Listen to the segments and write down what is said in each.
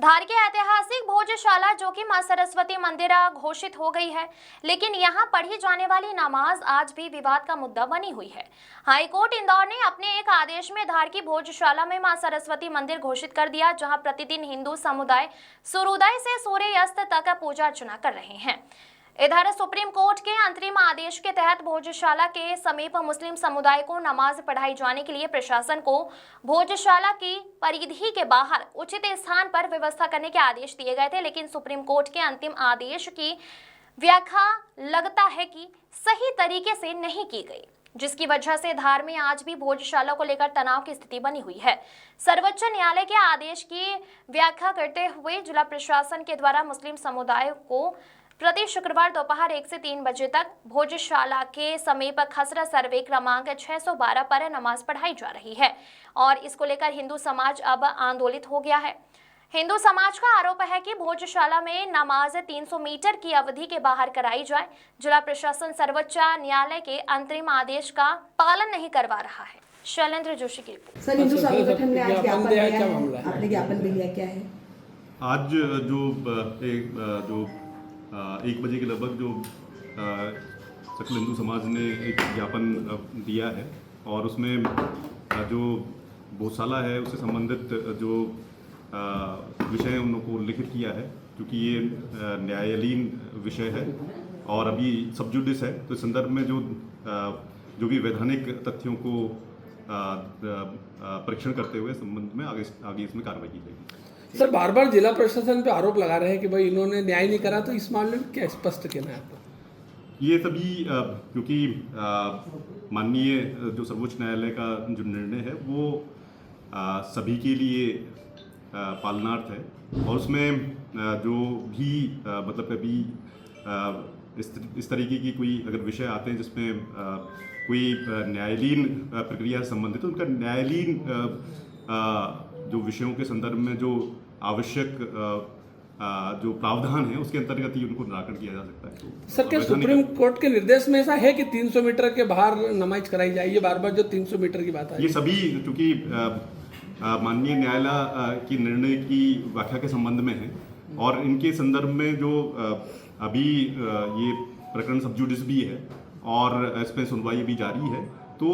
धार के ऐतिहासिक भोजशाला जो कि मां सरस्वती मंदिर घोषित हो गई है, लेकिन यहां पढ़ी जाने वाली नमाज आज भी विवाद का मुद्दा बनी हुई है। हाईकोर्ट इंदौर ने अपने एक आदेश में धार की भोजशाला में मां सरस्वती मंदिर घोषित कर दिया, जहां प्रतिदिन हिंदू समुदाय सूर्योदय से सूर्यास्त तक पूजा अर्चना कर रहे हैं। इधर सुप्रीम कोर्ट के अंतरिम आदेश के तहत भोजशाला के समीप मुस्लिम समुदाय को नमाज पढ़ाई जाने के लिए प्रशासन को भोजशाला की परिधि के बाहर उचित स्थान पर व्यवस्था करने के आदेश दिए गए थे, लेकिन सुप्रीम कोर्ट के अंतिम आदेश की व्याख्या लगता है कि सही तरीके से नहीं की गई, जिसकी वजह से धार में आज भी भोजशाला को लेकर तनाव की स्थिति बनी हुई है। सर्वोच्च न्यायालय के आदेश की व्याख्या करते हुए जिला प्रशासन के द्वारा मुस्लिम समुदाय को प्रति शुक्रवार दोपहर 1 से 3 बजे तक भोजशाला के समीप खसरा सर्वे क्रमांक 612 पर नमाज पढ़ाई जा रही है और इसको लेकर हिंदू समाज अब आंदोलित हो गया है। हिंदू समाज का आरोप है कि भोजशाला में नमाज 300 मीटर की अवधि के बाहर कराई जाए। जिला प्रशासन सर्वोच्च न्यायालय के अंतरिम आदेश का पालन नहीं करवा रहा है। शैलेंद्र जोशी की रिपोर्ट। सर, हिंदू संगठन ने आज ज्ञापन दिया है, आपने ज्ञापन भी दिया, क्या है? आज जो 1 बजे के लगभग जो सकल हिंदू समाज ने एक ज्ञापन दिया है और उसमें जो भोजशाला है उससे संबंधित जो विषय उन लोगों को उल्लिखित किया है, क्योंकि ये न्यायालयीन विषय है और अभी सब जुडिस है, तो इस संदर्भ में जो भी वैधानिक तथ्यों को परीक्षण करते हुए संबंध में आगे इसमें कार्रवाई की जाएगी। सर, बार बार जिला प्रशासन पे आरोप लगा रहे हैं कि भाई इन्होंने न्याय नहीं करा, तो इस मामले में क्या स्पष्ट कहना है आपको? ये सभी क्योंकि माननीय जो सर्वोच्च न्यायालय का जो निर्णय है वो सभी के लिए पालनार्थ है और उसमें जो भी मतलब कभी इस तरीके की कोई अगर विषय आते हैं जिसमें कोई न्यायालयीन प्रक्रिया से संबंधित, तो उनका न्यायालयीन जो विषयों के संदर्भ में जो आवश्यक जो प्रावधान है उसके अंतर्गत ही उनको निराकरण किया जा सकता है। तो सर, क्या सुप्रीम कोर्ट के निर्देश में ऐसा है कि 300 मीटर के बाहर नमाज कराई जाए? ये बार बार जो 300 मीटर की बात है, ये सभी चूंकि माननीय न्यायालय की निर्णय की व्याख्या के संबंध में है और इनके संदर्भ में जो अभी ये प्रकरण सब जुडिस भी है और इस पर सुनवाई भी जारी है, तो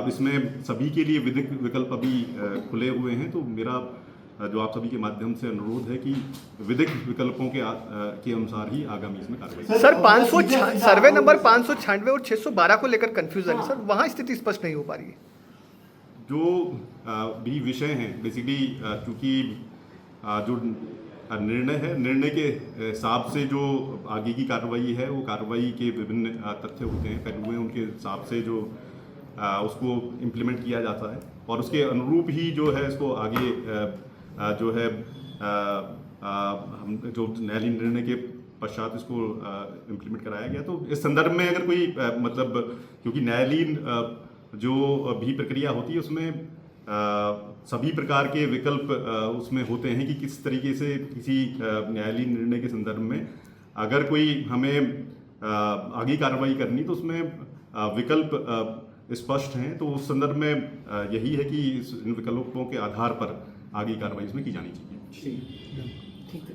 इसमें सभी के लिए विधिक विकल्प अभी खुले हुए हैं। तो मेरा जो आप सभी के माध्यम से अनुरोध है कि विधिक विकल्पों के अनुसार ही आगामी इसमें कार्रवाई। सर, 500 सर्वे नंबर 596 और 612 को लेकर कंफ्यूजन है सर, वहाँ स्थिति स्पष्ट नहीं हो पा रही है। जो भी विषय हैं बेसिकली क्योंकि जो निर्णय है, निर्णय के हिसाब से जो आगे की कार्रवाई है वो कार्रवाई के विभिन्न तथ्य होते हैं, पहलू हैं, उनके हिसाब से जो उसको इम्प्लीमेंट किया जाता है और उसके अनुरूप ही जो है इसको आगे जो है हम जो न्यायालयीन निर्णय के पश्चात इसको इम्प्लीमेंट कराया गया। तो इस संदर्भ में अगर कोई मतलब क्योंकि न्यायालयीन जो भी प्रक्रिया होती है उसमें सभी प्रकार के विकल्प उसमें होते हैं कि किस तरीके से किसी न्यायालयीन निर्णय के संदर्भ में अगर कोई हमें आगे कार्रवाई करनी तो उसमें विकल्प स्पष्ट हैं। तो उस संदर्भ में यही है कि इन विकल्पों के आधार पर आगे कार्रवाई इसमें की जानी चाहिए। ठीक है।